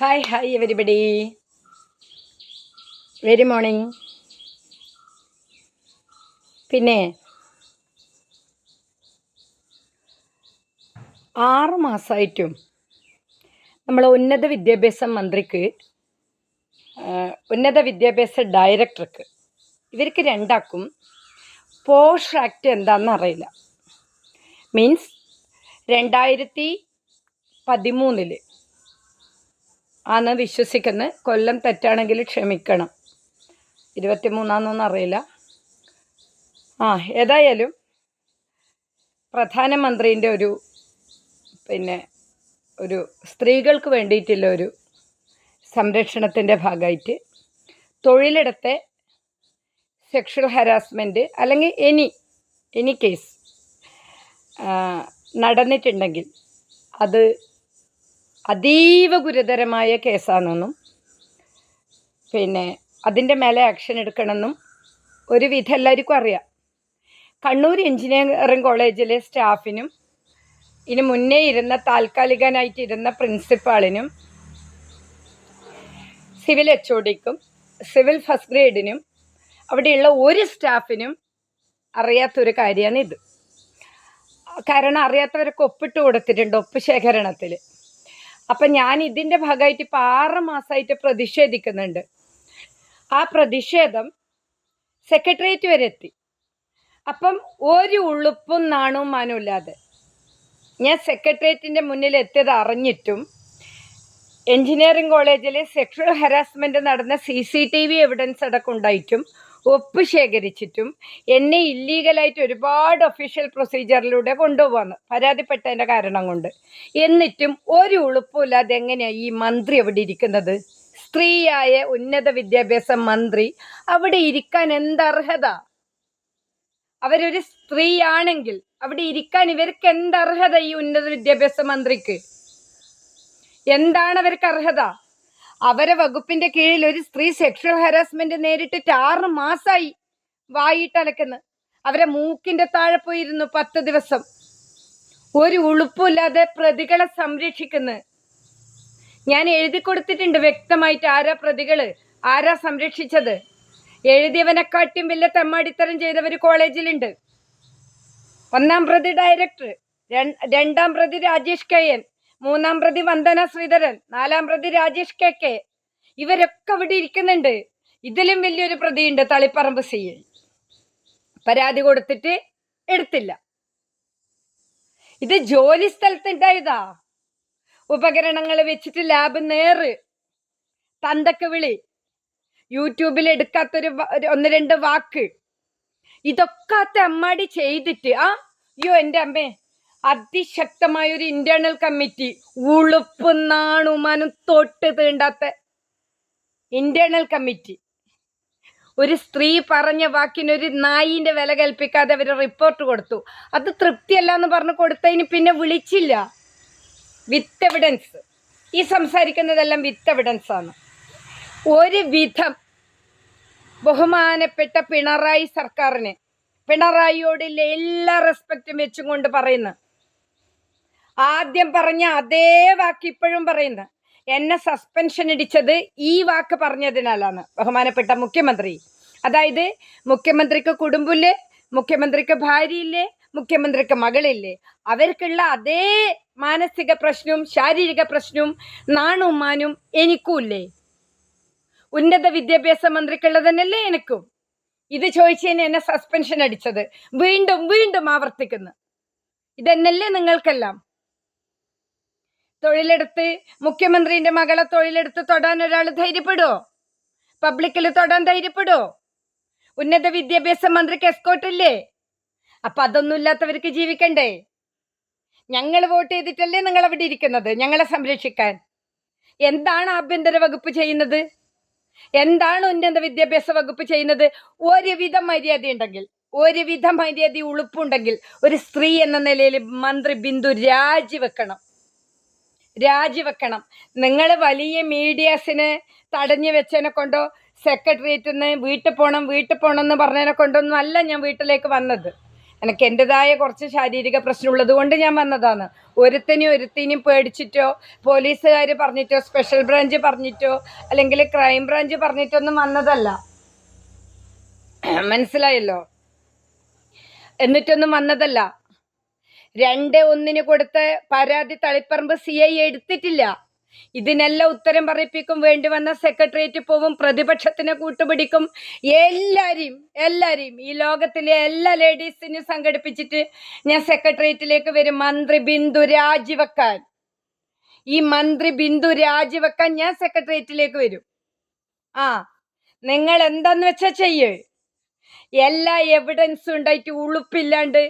Hi everybody. Very morning. പിന്നെ 6 മാസമായിട്ടും നമ്മൾ ഉന്നത വിദ്യാഭ്യാസ മന്ത്രിക്ക് ഉന്നത വിദ്യാഭ്യാസ ഡയറക്ടർക്ക് ഇവർക്ക് രണ്ടാക്കും പോഷ് ആക്ട് എന്താണെന്ന് അറിയില്ല. മീൻസ് 2013 ആണ് വിശ്വസിക്കുന്നത്. കൊല്ലം തെറ്റാണെങ്കിൽ ക്ഷമിക്കണം. 23 അറിയില്ല. ഏതായാലും പ്രധാനമന്ത്രിൻ്റെ ഒരു സ്ത്രീകൾക്ക് വേണ്ടിയിട്ടുള്ള ഒരു സംരക്ഷണത്തിൻ്റെ ഭാഗമായിട്ട് തൊഴിലിടത്തെ സെക്ഷൽ ഹരാസ്മെൻറ്റ് അല്ലെങ്കിൽ എനി കേസ് നടന്നിട്ടുണ്ടെങ്കിൽ അത് അതീവ ഗുരുതരമായ കേസാണെന്നും അതിൻ്റെ മേലെ ആക്ഷൻ എടുക്കണമെന്നും ഒരുവിധം എല്ലാവർക്കും അറിയാം. കണ്ണൂർ എഞ്ചിനീയറിംഗ് കോളേജിലെ സ്റ്റാഫിനും ഇതിന് മുന്നേ താൽക്കാലികനായിട്ടിരുന്ന പ്രിൻസിപ്പാളിനും സിവിൽ HODക്കും സിവിൽ ഫസ്റ്റ് ഗ്രേഡിനും അവിടെയുള്ള ഒരു സ്റ്റാഫിനും അറിയാത്തൊരു കാര്യമാണ് ഇത്. കാരണം അറിയാത്തവരൊക്കെ ഒപ്പിട്ട് കൊടുത്തിട്ടുണ്ട് ഒപ്പ് ശേഖരണത്തിൽ. അപ്പം ഞാൻ ഇതിൻ്റെ ഭാഗമായിട്ട് ഇപ്പോൾ 6 മാസമായിട്ട് പ്രതിഷേധിക്കുന്നുണ്ട്. ആ പ്രതിഷേധം സെക്രട്ടേറിയറ്റ് വരെ എത്തി. അപ്പം ഒരു ഉളുപ്പും നാണവും മാനുമില്ലാതെ ഞാൻ സെക്രട്ടേറിയറ്റിൻ്റെ മുന്നിൽ എത്തിയത് അറിഞ്ഞിട്ടും എഞ്ചിനീയറിംഗ് കോളേജിൽ സെക്ഷൽ ഹരാസ്മെൻറ്റ് നടന്ന CCTV എവിഡൻസ് അടക്കം ഉണ്ടായിട്ടും ഒപ്പ് ശേഖരിച്ചിട്ടും എന്നെ ഇല്ലീഗലായിട്ട് ഒരുപാട് ഒഫീഷ്യൽ പ്രൊസീജിയറിലൂടെ കൊണ്ടുപോകാന്ന് പരാതിപ്പെട്ടതിൻ്റെ കാരണം കൊണ്ട്. എന്നിട്ടും ഒരു ഉളുപ്പുമില്ലാതെ എങ്ങനെയാണ് ഈ മന്ത്രി അവിടെ ഇരിക്കുന്നത്? സ്ത്രീയായ ഉന്നത വിദ്യാഭ്യാസ മന്ത്രി അവിടെ ഇരിക്കാൻ എന്തർഹത? അവരൊരു സ്ത്രീയാണെങ്കിൽ അവിടെ ഇരിക്കാൻ ഇവർക്ക് എന്തർഹത? ഈ ഉന്നത വിദ്യാഭ്യാസ മന്ത്രിക്ക് എന്താണ് അവർക്ക് അർഹത? അവരെ വകുപ്പിന്റെ കീഴിൽ ഒരു സ്ത്രീ സെക്ഷൽ ഹരാസ്മെന്റ് നേരിട്ടിട്ട് 6 മാസമായി വായിട്ടലക്കുന്നു. അവരെ മൂക്കിന്റെ താഴെ പോയിരുന്നു 10 ദിവസം. ഒരു ഉളുപ്പില്ലാതെ പ്രതികളെ സംരക്ഷിക്കുന്നു. ഞാൻ എഴുതി കൊടുത്തിട്ടുണ്ട് വ്യക്തമായിട്ട് ആരാ പ്രതികള്, ആരാ സംരക്ഷിച്ചത്. എഴുതിയവനെക്കാട്ടും വലിയ തെമ്മാടിത്തരം ചെയ്തവർ കോളേജിലുണ്ട്. 1-ാം പ്രതി ഡയറക്ടർ, 2-ാം പ്രതി രാജേഷ് KN, 3-ാം പ്രതി വന്ദന ശ്രീധരൻ, 4-ാം പ്രതി രാജേഷ് KK. ഇവരൊക്കെ ഇവിടെ ഇരിക്കുന്നുണ്ട്. ഇതിലും വലിയൊരു പ്രതിയുണ്ട് തളിപ്പറമ്പ് CI. പരാതി കൊടുത്തിട്ട് എടുത്തില്ല. ഇത് ജോലി സ്ഥലത്തുണ്ടായതാ. ഉപകരണങ്ങൾ വെച്ചിട്ട് ലാബ് നേറ്, തന്തക്ക് വിളി, യൂട്യൂബിൽ എടുക്കാത്തൊരു 1-2 വാക്ക്, ഇതൊക്കെ തെമ്മാടി ചെയ്തിട്ട് അയ്യോ എൻ്റെ അമ്മേ, അതിശക്തമായൊരു ഇന്റേണൽ കമ്മിറ്റി, ഉളുപ്പും നാണുമാനും തൊട്ട് തീണ്ടാത്ത ഇന്റേണൽ കമ്മിറ്റി ഒരു സ്ത്രീ പറഞ്ഞ വാക്കിനൊരു നായിന്റെ വില കൽപ്പിക്കാതെ അവർ റിപ്പോർട്ട് കൊടുത്തു. അത് തൃപ്തിയല്ല എന്ന് പറഞ്ഞ് കൊടുത്തതിന് പിന്നെ വിളിച്ചില്ല. With evidence. ഈ സംസാരിക്കുന്നതെല്ലാം വിത്ത് എവിഡൻസ് ആണ്. ഒരു വിധം ബഹുമാനപ്പെട്ട പിണറായി സർക്കാരിന്, പിണറായിയോടുള്ള എല്ലാ റെസ്പെക്റ്റും വെച്ചും കൊണ്ട് പറയുന്നു. ആദ്യം പറഞ്ഞ അതേ വാക്ക് ഇപ്പോഴും പറയുന്നു. എന്നെ സസ്പെൻഷൻ ഇടിച്ചത് ഈ വാക്ക് പറഞ്ഞതിനാലാണ്. ബഹുമാനപ്പെട്ട മുഖ്യമന്ത്രി, അതായത് മുഖ്യമന്ത്രിക്ക് കുടുംബമില്ലേ, മുഖ്യമന്ത്രിക്ക് ഭാര്യയില്ലേ, മുഖ്യമന്ത്രിക്ക് മകളില്ലേ, അവർക്കുള്ള അതേ മാനസിക പ്രശ്നവും ശാരീരിക പ്രശ്നവും നാണും മാനും എനിക്കുമില്ലേ? ഉന്നത വിദ്യാഭ്യാസ മന്ത്രിക്കുള്ളത് തന്നെയല്ലേ എനിക്കും? ഇത് ചോദിച്ചതിന് എന്നെ സസ്പെൻഷൻ അടിച്ചത് വീണ്ടും വീണ്ടും ആവർത്തിക്കുന്നു. ഇതെന്നല്ലേ നിങ്ങൾക്കെല്ലാം? തൊഴിലെടുത്ത് മുഖ്യമന്ത്രിന്റെ മകളെ തൊഴിലെടുത്ത് തൊടാൻ ഒരാൾ ധൈര്യപ്പെടുവോ? പബ്ലിക്കിൽ തൊടാൻ ധൈര്യപ്പെടുവോ? ഉന്നത വിദ്യാഭ്യാസ മന്ത്രിക്ക് എസ്കോർട്ടില്ലേ? അപ്പൊ അതൊന്നും ഇല്ലാത്തവർക്ക് ജീവിക്കണ്ടേ? ഞങ്ങൾ വോട്ട് ചെയ്തിട്ടല്ലേ നിങ്ങൾ അവിടെ ഇരിക്കുന്നത് ഞങ്ങളെ സംരക്ഷിക്കാൻ. എന്താണ് ആഭ്യന്തര വകുപ്പ് ചെയ്യുന്നത്? എന്താണ് ഉന്നത വിദ്യാഭ്യാസ വകുപ്പ് ചെയ്യുന്നത്? ഒരുവിധം മര്യാദ ഉണ്ടെങ്കിൽ, ഒരുവിധം മര്യാദ ഉളുപ്പുണ്ടെങ്കിൽ ഒരു സ്ത്രീ എന്ന നിലയിൽ മന്ത്രി ബിന്ദു രാജിവെക്കണം. നിങ്ങൾ വലിയ മീഡിയാസിനെ തടഞ്ഞു വെച്ചതിനെ കൊണ്ടോ സെക്രട്ടേറിയറ്റിൽ നിന്ന് വീട്ടിൽ പോകണം എന്ന് പറഞ്ഞതിനെ കൊണ്ടൊന്നും അല്ല ഞാൻ വീട്ടിലേക്ക് വന്നത്. എനിക്ക് എൻ്റെതായ കുറച്ച് ശാരീരിക പ്രശ്നമുള്ളത് കൊണ്ട് ഞാൻ വന്നതാണ്. ഒരുത്തിനെയും പേടിച്ചിട്ടോ പോലീസുകാർ പറഞ്ഞിട്ടോ സ്പെഷ്യൽ ബ്രാഞ്ച് പറഞ്ഞിട്ടോ അല്ലെങ്കിൽ ക്രൈം ബ്രാഞ്ച് പറഞ്ഞിട്ടൊന്നും വന്നതല്ല. മനസ്സിലായല്ലോ? എന്നിട്ടൊന്നും വന്നതല്ല. 2-1 കൊടുത്ത പരാതി തളിപ്പറമ്പ് CI എടുത്തിട്ടില്ല. ഇതിനെല്ലാം ഉത്തരം പറയിപ്പിക്കും. വേണ്ടി വന്ന സെക്രട്ടേറിയറ്റ് പോവും, പ്രതിപക്ഷത്തിനെ കൂട്ടുപിടിക്കും. എല്ലാരെയും ഈ ലോകത്തിലെ എല്ലാ ലേഡീസിനും സംഘടിപ്പിച്ചിട്ട് ഞാൻ സെക്രട്ടേറിയറ്റിലേക്ക് വരും. മന്ത്രി ബിന്ദു രാജിവെക്കാൻ ഞാൻ സെക്രട്ടേറിയറ്റിലേക്ക് വരും. നിങ്ങൾ എന്താന്ന് വെച്ചാ ചെയ്യ്. എല്ലാ എവിഡൻസും ഉണ്ടായിട്ട് ഉളുപ്പില്ലാണ്ട്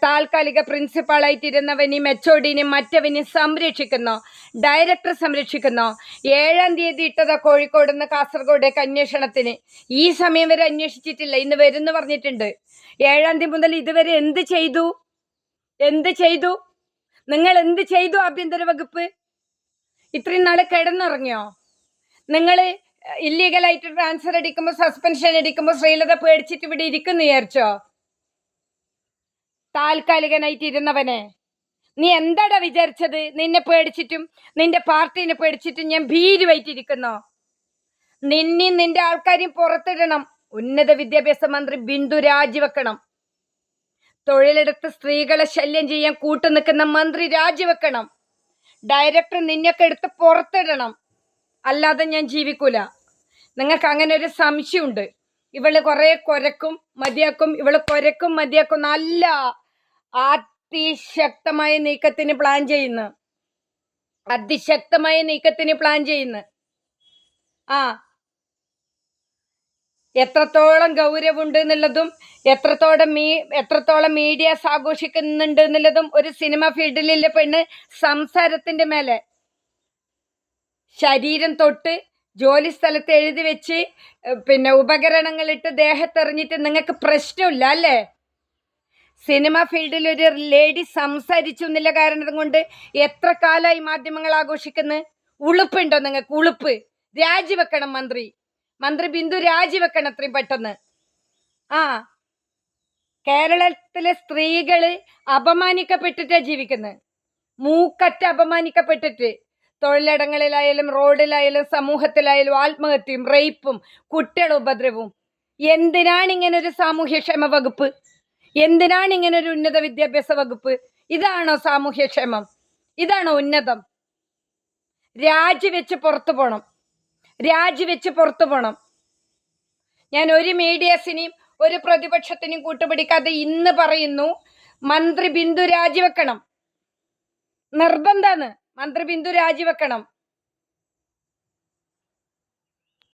താൽക്കാലിക പ്രിൻസിപ്പാളായിട്ടിരുന്നവനെയും HODനെയും മറ്റവനെയും സംരക്ഷിക്കുന്നോ? ഡയറക്ടർ സംരക്ഷിക്കുന്നോ? 7-ാം തീയതി ഇട്ടതാ കോഴിക്കോട് നിന്ന് കാസർഗോഡേക്ക് അന്വേഷണത്തിന്. ഈ സമയം വരെ അന്വേഷിച്ചിട്ടില്ല. ഇന്ന് വരുന്നു പറഞ്ഞിട്ടുണ്ട്. 7-ാം തീയതി മുതൽ ഇതുവരെ എന്ത് ചെയ്തു? നിങ്ങൾ എന്ത് ചെയ്തു? ആഭ്യന്തര വകുപ്പ് ഇത്രയും നാളെ കിടന്നുറങ്ങിയോ? നിങ്ങൾ ഇല്ലീഗലായിട്ട് ട്രാൻസ്ഫർ അടിക്കുമ്പോൾ, സസ്പെൻഷൻ അടിക്കുമ്പോൾ ശ്രീലത പേടിച്ചിട്ട് ഇവിടെ ഇരിക്കുന്നു വിചാരിച്ചോ? താൽക്കാലികനായിട്ട് ഇരുന്നവനെ നീ എന്താടാ വിചാരിച്ചത്? നിന്നെ പേടിച്ചിട്ടും നിന്റെ പാർട്ടീനെ പേടിച്ചിട്ടും ഞാൻ ഭീരുവായിട്ടിരിക്കുന്നോ? നിന്നെയും നിന്റെ ആൾക്കാരെയും പുറത്തിടണം. ഉന്നത വിദ്യാഭ്യാസ മന്ത്രി ബിന്ദു രാജിവെക്കണം. തൊഴിലെടുത്ത് സ്ത്രീകളെ ശല്യം ചെയ്യാൻ കൂട്ടുനിൽക്കുന്ന മന്ത്രി രാജിവെക്കണം. ഡയറക്ടർ നിന്നെയൊക്കെ എടുത്ത് പുറത്തിടണം. അല്ലാതെ ഞാൻ ജീവിക്കൂല. നിങ്ങൾക്ക് അങ്ങനെ ഒരു സംശയമുണ്ട്. ഇവള് കുറെ കൊരക്കും മതിയാക്കും. നല്ല അതിശക്തമായ നീക്കത്തിന് പ്ലാൻ ചെയ്യുന്നു. എത്രത്തോളം ഗൗരവമുണ്ട് എന്നുള്ളതും എത്രത്തോളം മീഡിയാസ് ആഘോഷിക്കുന്നുണ്ട് എന്നുള്ളതും ഒരു സിനിമ ഫീൽഡിലുള്ള പെണ്ണ് സംസാരത്തിന്റെ മേലെ ശരീരം തൊട്ട് ജോലി സ്ഥലത്ത് എഴുതി വെച്ച് ഉപകരണങ്ങളിട്ട് ദേഹത്തെറിഞ്ഞിട്ട് നിങ്ങൾക്ക് പ്രശ്നമില്ല അല്ലേ? സിനിമ ഫീൽഡിൽ ഒരു ലേഡി സംസാരിച്ചു എന്നുള്ള കാരണം കൊണ്ട് എത്ര കാലമായി മാധ്യമങ്ങൾ ആഘോഷിക്കുന്നത്? ഉളുപ്പുണ്ടോ നിങ്ങൾക്ക്? ഉളുപ്പ്. രാജിവെക്കണം മന്ത്രി ബിന്ദു രാജിവെക്കണം എത്രയും പെട്ടെന്ന്. കേരളത്തിലെ സ്ത്രീകള് അപമാനിക്കപ്പെട്ടിട്ടാ ജീവിക്കുന്നത്. മൂക്കറ്റ അപമാനിക്കപ്പെട്ടിട്ട്. തൊഴിലിടങ്ങളിലായാലും റോഡിലായാലും സമൂഹത്തിലായാലും ആത്മഹത്യയും റേപ്പും കുട്ടികളുടെ ഉപദ്രവവും. എന്തിനാണ് ഇങ്ങനെ ഒരു സാമൂഹ്യക്ഷേമ വകുപ്പ്? എന്തിനാണ് ഇങ്ങനെ ഒരു ഉന്നത വിദ്യാഭ്യാസ വകുപ്പ്? ഇതാണോ സാമൂഹ്യക്ഷേമം? ഇതാണോ ഉന്നതം? രാജിവെച്ച് പുറത്തു പോണം. ഞാൻ ഒരു മീഡിയസിനെയും ഒരു പ്രതിപക്ഷത്തിനെയും കൂട്ടുപിടിക്കാതെ ഇന്ന് പറയുന്നു, മന്ത്രി ബിന്ദു രാജിവെക്കണം. നിർബന്ധാണ്. മന്ത്രി ബിന്ദു രാജിവെക്കണം.